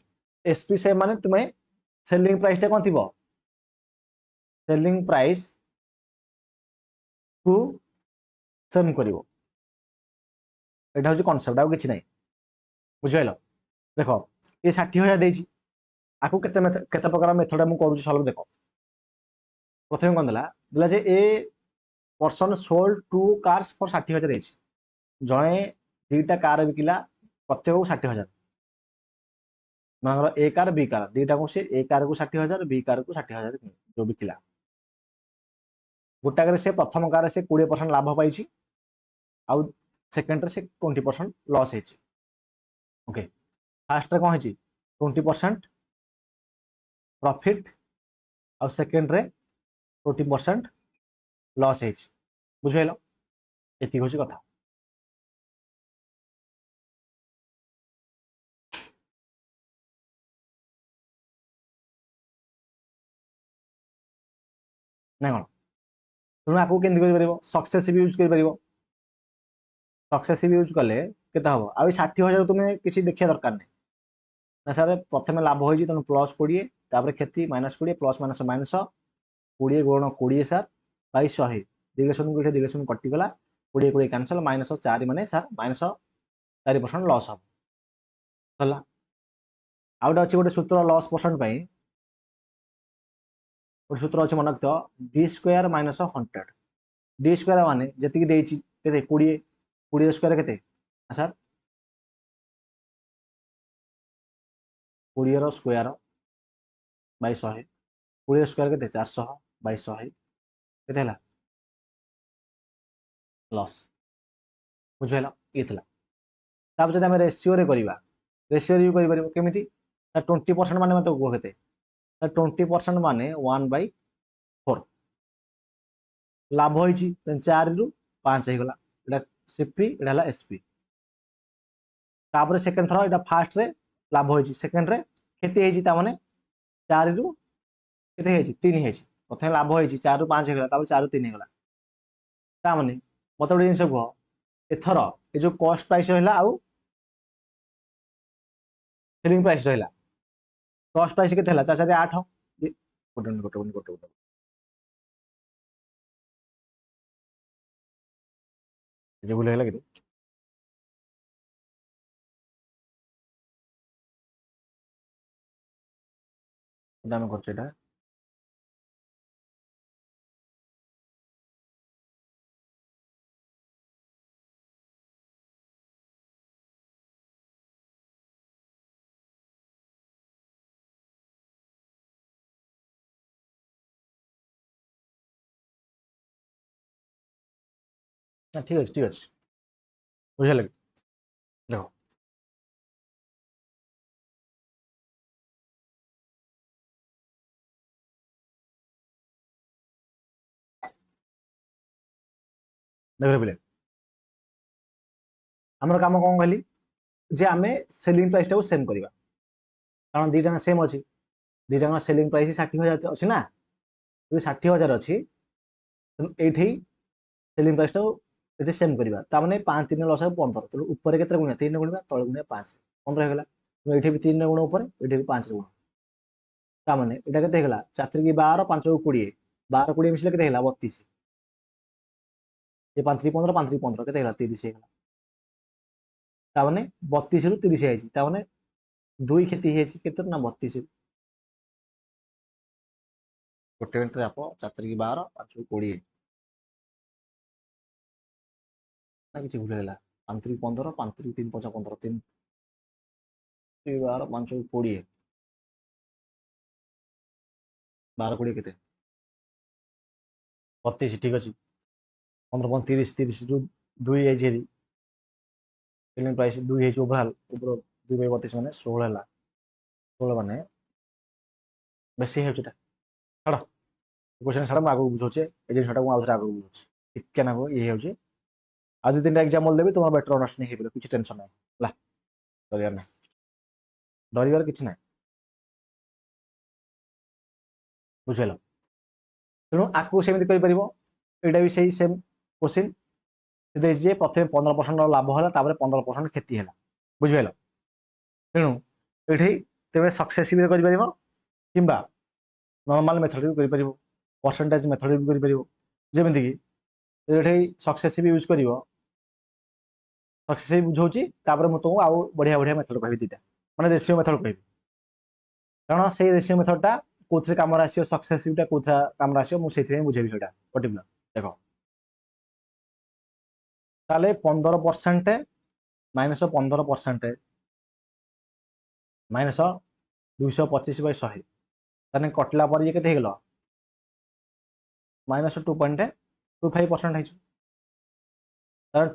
एसपी से माने तुमे सेलिंग प्राइस टा कोन थिबो सेलिंग प्राइस को सेम करिवो एटा होची कांसेप्ट आ किछि नै बुझाइलो देखो ये 60,000 देछि आकु केते प्रकार मेथड हम करूची सॉल्व देखो प्रथम कोन देला देला जे a person sold 2 cars for 60,000 each जणे दुईटा कार बिकिला प्रत्येक 60,000 मानकर ए कार बी कार दुईटा को से ए कार को 60,000 बी कार को 60,000 जो बिकिला गोटाक से प्रथम कार से 20% लाभ पाई आउ सेकेंड से 20% लॉस है ओके फास्ट रे कौन है 20% प्रॉफिट और सेकेंड रे 20% लॉस है बुझेल ये हूँ कथा ना कौन तुम आपको केमती सक्सेसिव यूज कर सक्सेसिव यूज कले केते हम आ 60,000 तुम्हें किसी देखिए दरकार नहीं ना सर प्रथम लाभ हो तेणु प्लस 20 क्षति -20 प्लस माइनस माइनस 20 गुण 20 सर बै 100 डिग्रेसन को डिग्रेसन कटिगला 20 20 कैंसल -4 माने सर -4% लॉस हम है आउ गोटे अच्छे गोटे सूत्र लॉस परसेंट गोटे सूत्र अच्छे मन रखिथ D square minus 100 D square माने जी देती 20 20 स्क्वायर के सर 20 स्क्वायर बै 100 20 स्क्वायर के 400 बै 100 के लॉस बुझेल ये जब आम रेसीओ करवा रेसीओ भी करमी 20% मान मत कह के 20% मान 1/4 लाभ होती 4 रु 5 होगा यहाँ सीपी यहाँ एसपी सेकेंड थर यहाँ फास्ट रे लाभ होती सेकेंड रे क्षति होती 4 रु के 3 प्रथम लाभ होती 4 रु 5 होगा 4 रु 3 होगा मैंने मत गोटे जिन कह एथर ये जो कॉस्ट प्राइस रहा आउ सेलिंग प्राइस रहा कॉस्ट प्राइस के 4 4 8 गोटे गोटे गोटे गोटे भूल है कि आम कर ठीक अच्छे बुझे देखो देख बोले आमर कम कौन कहली जे आम सेलिंग प्राइस टाइम सेम करवा कारण दीटा सेम अच्छी दीटा सेलिंग प्राइस 60,000 अच्छी ना यदि 60,000 अच्छी ये सेलिंग प्राइस टाइम सेम करवा ताने 5 3 लस 15 तेणु ऊपर के गुणा 3 गुणा तले गुणा 5 15 होगा ये भी 3 गुण ऊपर ये भी 5 गुण ताने यहाँ के 4 की 12 5 को 20 12 20 मिसले के 32 ये 5 3 15 5 3 15 के 30 होगा ताने 32 रु 30 है ताने 2 क्षति है ना 32 गोटे मिनट आप 4 की 12 5 को 20 किसी भूल है 5 3 15 5 3 3 5 15 3 12 5 को 20 12 20 के 32 ठीक अच्छे 15 30 30 जो 2 सेलिंग प्राइस 2 ओवरऑल ऊपर 2/32 मैंने 16 है 16 मैंने बेसी है छाड़ क्वेश्चन छाड़ मुझे आगे बुझे ये जिन आगे आगे बुझे टिके ना ये हो आज 2 3 एग्जाम्पल देवी तुम बेटर अंडरस्टैंडिंग हो किसी टेंशन ना डर ना डर कि ना बुझेल तेणु आपको सेमती कर यहाँ भी सही सेम क्वेश्चन जे प्रथम 15% लाभ है 15% क्षति है बुझेल तेणु ये तेज सक्सेसिव कर नॉर्मल मेथड भी कर परसेंटेज मेथड भी कर जमीक ये सक्सेसिव यूज कर सक्सेसिव बुझाऊँगी मुझे तुमको आउ बढ़िया बढ़िया मेथड कह दीटा मैंने रेसीओ मेथड कह कारण से रेसीओ मेथडटा कौन कम आसो सक्सेसिवटा कौन कम आसो मुझे बुझेबी से पर्टिकुलर देख ताले 15% -15% माइनस 225/100 ताने कटला पर ये केते हेगलो -2.25% है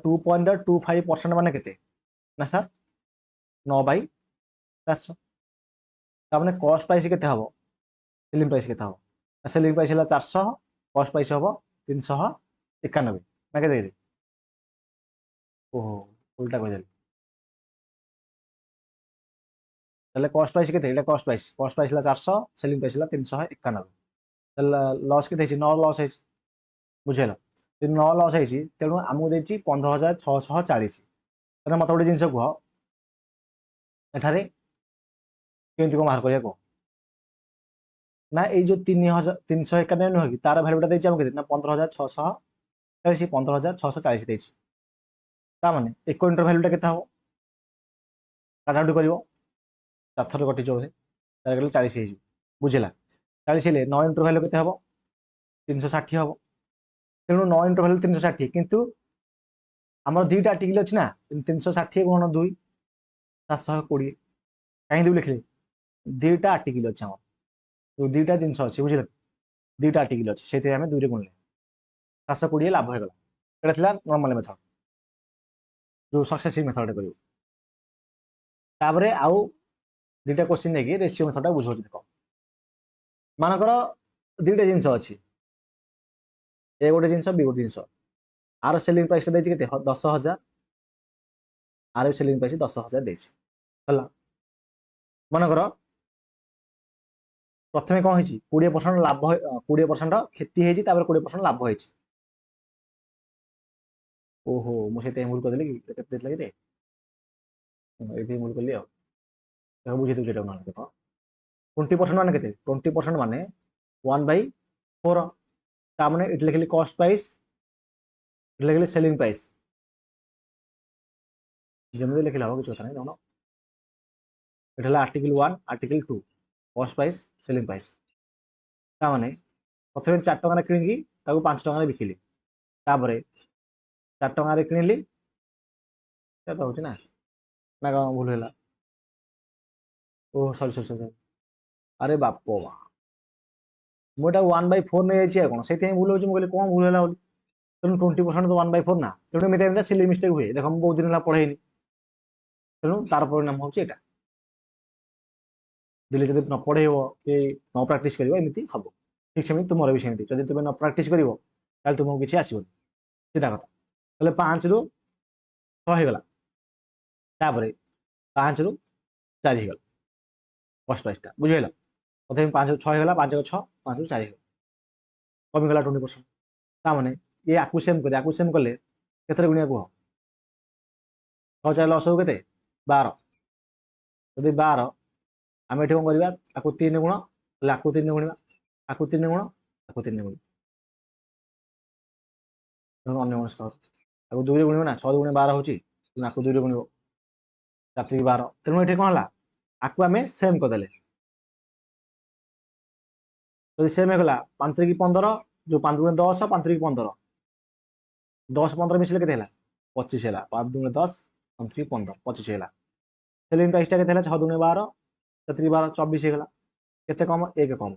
2.25% माने केते ना सर 9/400 तामने कॉस्ट प्राइस केते हबो सेलिंग प्राइस केते हबो सेलिंग प्राइस हला 400 कॉस्ट प्राइस हबो 391 ना के देई ओहो उल्टा कह देली তাহলে কস্ট প্রাইস কেতে এটা কস্ট প্রাইস হলা 400 সেলিং প্রাইস হলা 391 তাহলে লস কেতে ହେଇଛି 9 লস ହେଇଛି ବୁଝିହେଲା ଯଦି 9 ଲସ୍ ହେଇଛି ତେଣୁ ଆମକୁ ଦେଇଛି 15640 ତାହେଲେ ମତେ ଗୋଟେ ଜିନିଷ କୁହ ଏଠାରେ କେମିତି କଣ ବାହାର କରିବା କୁହ ନା ଏଇ ଯୋଉ 391 ନୁହେଁ କି ତାର ଭ୍ୟାଲୁଟା ଦେଇଛି ଆମକୁ କେତେ ନା 15640 15640 ଦେଇଛି ତା ମାନେ ଏକ ଇଣ୍ଟର ଭ୍ୟାଲୁଟା କେତେ ହବ କାଟାକୁଟି କରିବ 4 ଥର କଟିଯିବ ବୋଧେ ତାର ଗଲେ 40 ହେଇଯିବ ବୁଝିଲା 40 ହେଲେ 9 ଇଣ୍ଟର ଭ୍ୟାଲୁ କେତେ ହବ 360 ହବ ତେଣୁ 9 ଇଣ୍ଟର ଭ୍ୟାଲୁ 360 କିନ୍ତୁ ଆମର ଦୁଇଟା ଆର୍ଟିକଲ ଅଛି ନା 360 ଗୁଣନ 2 720 କାହିଁ 2 ଲେଖିଲେ ଦୁଇଟା ଆର୍ଟିକଲ ଅଛି ଆମର ଦୁଇଟା ଜିନିଷ ଅଛି ବୁଝିଲେ ଦୁଇଟା ଆର୍ଟିକଲ ଅଛି ସେଇଥିପାଇଁ ଆମେ 2 ରେ ଗୁଣିଲେ 720 ଲାଭ ହେଇଗଲା ଏଟା ଥିଲା ନର୍ମାଲ ମେଥड जो सक्सेसिव मेथड करियो तापरे आउ दुईटा क्वेश्चन नेकी रेशियो मेथड बुझाऊँ देख मानकर दुईटा जिनस अच्छी ए गोटे जिनस बी गोटे जिनस आर सेलिंग प्राइस के 10,000 आर सेलिंग प्राइस 10,000 मानकर प्रथम कौन है 20% लाभ 20% क्षति है 20% लाभ है ओहो मुझे भूल करदेली कि ये भूल कली बुझे दूसरे देख 20% मान के 20% मान 1/4 तामने इट लिखली कॉस्ट प्राइस इट लिखली सेलिंग प्राइस जमी लिखला हो कि नहीं दोनों इट article 1 article 2 cost price selling price तामने प्रथम 4 टଙ୍କା किणी 5 टଙ୍କା बिकिली तापर 4 टଙ୍କା किणिली हो ना ना कौन भूल है ओह सॉरी सॉरी सॉरी अरे बापो मुझे 1/4 नहीं जाइए कौन से भूल हो कौन भूल है तेणु 20% तो 1/4 ना तेणु एमती सिली मिस्टेक हुए देख बहुत दिन पढ़ेनी तेणु तार परिणाम हूँ यहाँ दिल्ली जब न पढ़े कि न प्राक्ट करमती हम ठीक सेमती तुम भी सेमती जब तुम न प्राक्ट कर तुमको किसी आसबन सीधा कथा 5 रु 6 होगला 5 रु 4 होगला कॉस्ट प्राइस बुझेगा प्रथम 5 रु 6 होगला 5 6 5 रु 4 कमिगला 20% ताने ये आकु सेम कले के गुणिया कह 6 4 लस हो 12 जदि 12 आम ये कौन करवा 3 गुण आकु 3 गुणा आकु 3 गुण आकु 3 गुण अन्य कौन 2 गुण ना 6 गुण 12 हो आकु 2 गुण 4 12 तेणु ये कौन है आकु आम सेम करदे तो सेम होगा 5 3 15 जो 5 गुण 10 5 3 15 10 15 मिसले के 25 है 5 गुण 10 5 3 15 25 है सेलिंग प्राइस के 6 गुण 12 7 12 24 होगा केते कम 1 कम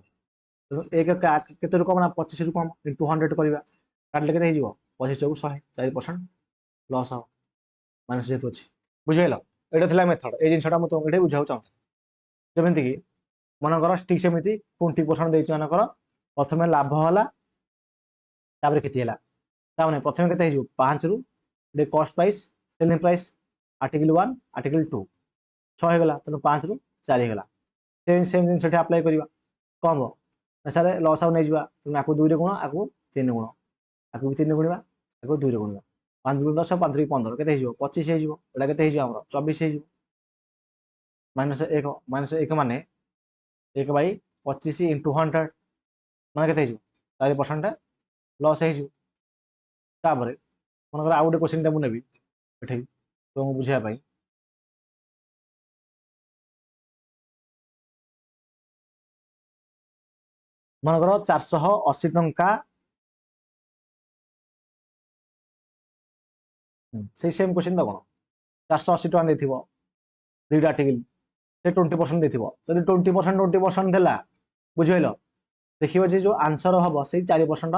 तेणु 1 केते कम ना 25 रु कम इंटू 100 करवा काटले के 25 चौक 100 4% लॉस हो माइनस जेतु अच्छी बुझेल एटा थिला मेथड ए जिनसटा मु तुमको बुझाऊ चाहूँ जमीती कि मनकर ठीक सेमती 20% देती मनकर प्रथम लाभ है क्षति है प्रथम के 5 रु cost price selling price article 1 article 2 6 होगला तेणु 5 रु 4 होगला सेम जिन आप्लाय करवा कम हम सारे लस आउ नहीं तेणु आपको 2 गुण आपको 3 गुण आपको 3 गुणा आपको 2 गुणा 5 गुण 10 5 3 15 के 25 होगा के 24 माइनस 1 मान 1/25 इंटू 100 मान के 4% लस हो मनकर आउ गोटे क्वेश्चन मुझे नेबी ये तुमको बुझाई मनकर 480 टंका से सेम क्वेश्चन तो कौन 480 टका दे दुईटा आर्टिकल से 20% दे जब 20% देला बुझेल देखिए जो आंसर हम से 4%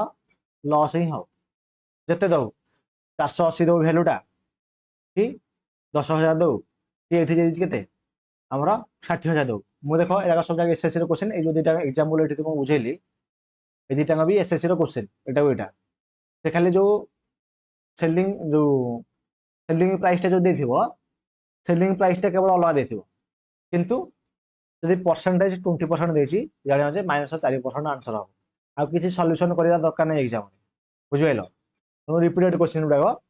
लस ही हम जिते दौ 480 दौ भैल्यूटा कि 10,000 दौ कि ये आमर 60,000 दौ मु देखो एटा सब जगह एसएससी रो क्वेश्चन ए जो दुटा एग्जांपल एठी तुमको बुझेली ए दुटा भी एसएससी रो क्वेश्चन एटा को एटा से खाली जो सेलिंग प्राइस टा जो देथिबो सेलिंग प्राइस टा केवल अलग देथिबो किंतु यदि परसेंटेज 20% देछि जाने जे -4% आंसर हो आ किछि सॉल्यूशन करिया दरकार नै एग्जाम बुझियलो तुम रिपीटेड क्वेश्चन गुड़ाक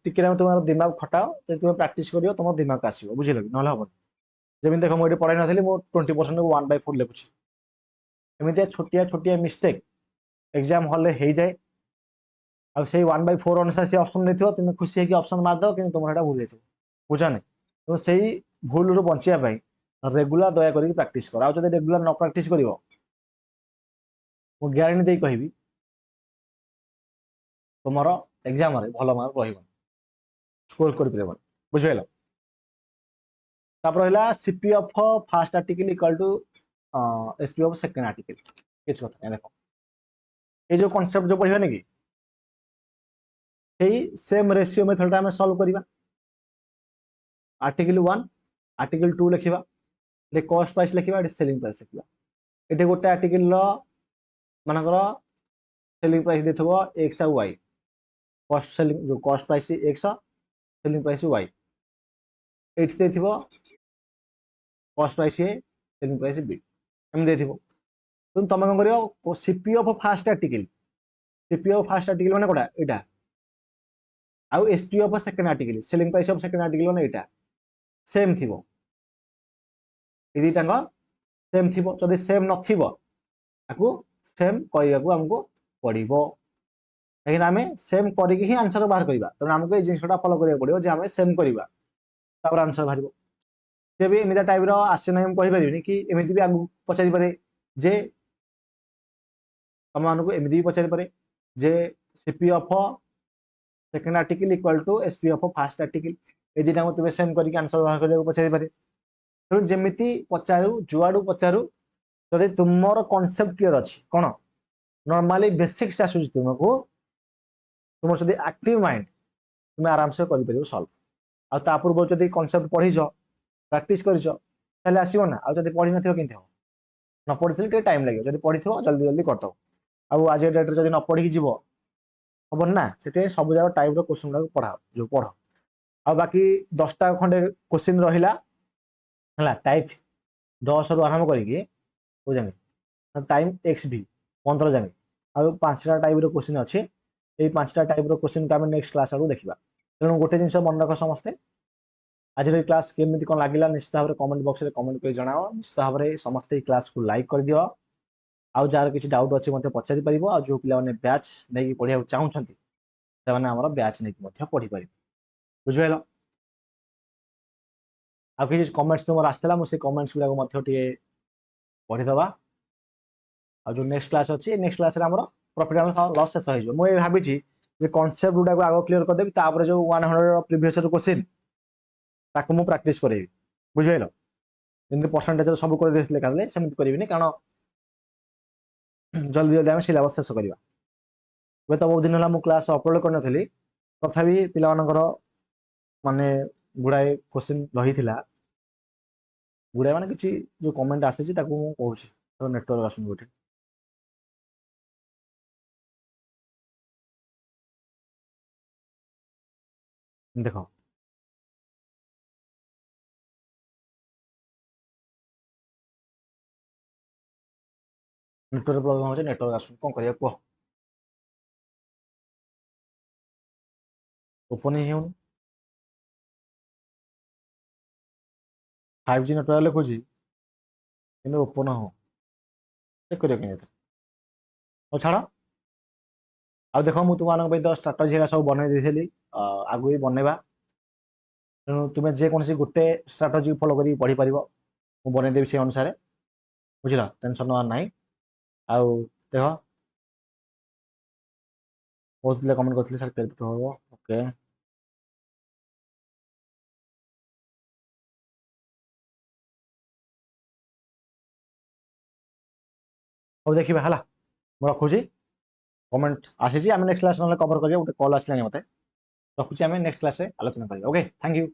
टिके तुम दिमाग खटाओ तुम प्राक्ट कर तुम दिमाग आसो बुझल कि ना हम जमी देख मुझे पढ़ाई नी मुझे 20% 1/4 लिखुची एमती छोटिया छोटिया मिस्टेक एग्जाम हल हो जाए आ से 1/4 अनुसार सी ऑप्शन देथिबो तुम खुशी है कि ऑप्शन मार दो कि तुम एटा भूल जाइथिबो बुझा नहीं तो सही भूल रु बचिया पाई रेगुलर दया करके प्रैक्टिस कर आ जदि रेगुलर न प्रैक्टिस करिवो मु ग्यारंटी दे कहबी तुमर एग्जाम रे भल मार्क रहिबो स्कोर कर परिबो बुझियलो तापर रहला CP of first article equal to SP of second article किछ कथा देखो ये जो कांसेप्ट जो पढ़िबा नेकी सेही सेम रेशियो मेथड हम सॉल्व करिबा आर्टिकल 1 आर्टिकल 2 लिखिबा दे कॉस्ट प्राइस लिखिबा एटी सेलिंग प्राइस लिखिबा एटी गोटे आर्टिकल रो मानकर सेलिंग प्राइस देथबो x आ y कॉस्ट सेलिंग जो cost price x selling price y एटी देथिबो cost price A selling price B एम देथिबो तुम तमे कोन करियो सीपी ऑफ फर्स्ट आर्टिकल माने कोडा एटा आउ SP of second article selling price of second article माने एटा सेम थिबो इदी टांग सेम थिबो जदि सेम नथिबो आकु सेम करियाकू हमको पड़िबो लेकिन आमे सेम करिके ही आंसर बाहर करिबा त हमको ए जिंसटा फॉलो करिया पड़िबो जे आमे सेम करिबा तापर आंसर बाहरिबो जे भी एमिदा टाइप रो आसे नै हम कहि परिबिनी कि एमिति भी आगु पचारि पारे जे हम मानको एमिति भी पचारि पारे जे CP of second article equal to SP of first article ए दिटा तुम सेम करके आंसर बाहर करिया पचारि पारे तो जेमिति पचारु जुआडू पचारु जदि तुमर कांसेप्ट क्लियर अछि कोन नॉर्मली बेसिक्स आसु तुमको तुम जदि एक्टिव माइंड तुम आराम से करि परिबो सॉल्व आ ता पूर्व जदि कांसेप्ट पढिजो प्रैक्टिस करिजो ताले आसीबो ना आ जदि पढि नथियो किंते हो न पढिथिले टे टाइम लागियो जदि पढिथियो जल्दी जल्दी करतो आ आज डेट रे जदि न पढि जीवो हबन ना सेते सब जागा टाइप रो क्वेश्चन गुडा पढा जो पढ आ बाकी 10टा खंडे क्वेश्चन रहिला हला टाइप 10 रु आरंभ करिके हो जाने टाइम एक्स भी 15 जाने आ 5टा टाइप रो क्वेश्चन अछि ए 5टा टाइप रो क्वेश्चन का हम नेक्स्ट क्लास आरो देखिबा तेणु गोटे जिंस मन रख समस्ते आज क्लास केमती कौन लगे निश्चित भाव में कमेंट बॉक्स में कमेंट कर जनाओ निश्चित भाव में समस्ते क्लास को लाइक कर दियो आउ जार किसी डाउट अच्छे मत पचारि पारिबो आ जो पिला माने बैच नहीं पढ़िया चाहूछंती से माने हमर बैच नहीं मध्य पढ़ी पारिबो बुझियलो आ किसी कमेंट्स तुम आसला मु से कमेंट्स गुडा मध्य टिके पढ़ी दबा आ जो नेक्स्ट क्लास अछि नेक्स्ट क्लास रे हमर प्रॉफिट एंड लॉस शेष हो मु भाबी छी जे कांसेप्ट गुडा को आगो क्लियर कर देबी तापर जो 100 प्रीवियस क्वेश्चन ताको मु प्रैक्टिस करेबी बुझियलो जंती परसेंटेज सब कर देथिले काले सेमति करिबिनी कारण जल्दी जल्दी हम सिलेबस शेष करिबा वे तो बहुत दिन होला मु क्लास अपलोड कर नथली तथापि पिला मानकर माने गुडाए क्वेश्चन रहिथिला गुडाए माने किछि जो कमेंट आसे छि ताको मु कहूछि तो नेटवर्क आसुन गोटे देखो नेटवर्क प्रॉब्लम हो नेटवर्क आसुन कोन करिया को ओपन ही होन 5G नेटवर्क लिखुची किंतु ओपन हो चेक करियो कि ओ छाड़ आ देखो मु तुम तो स्ट्राटेजी सब बन देली आगु ही बनवा तेणु तुम्हें जेकोसी गोटे स्ट्राटेजी फॉलो कर पढ़ी पार मुझे बनईदेवी से अनुसार बुझल टेंशन नवार ना आउ देख बहुत पिला कमेंट करते सर केते हम ओके अब देखिए है मुझे रखुची कमेंट आसी आम नेक्स्ट क्लास ना कवर करिए गोटे कॉल आसला मत रखुची आम नेक्स्ट क्लास आलोचना करिए ओके थैंक यू।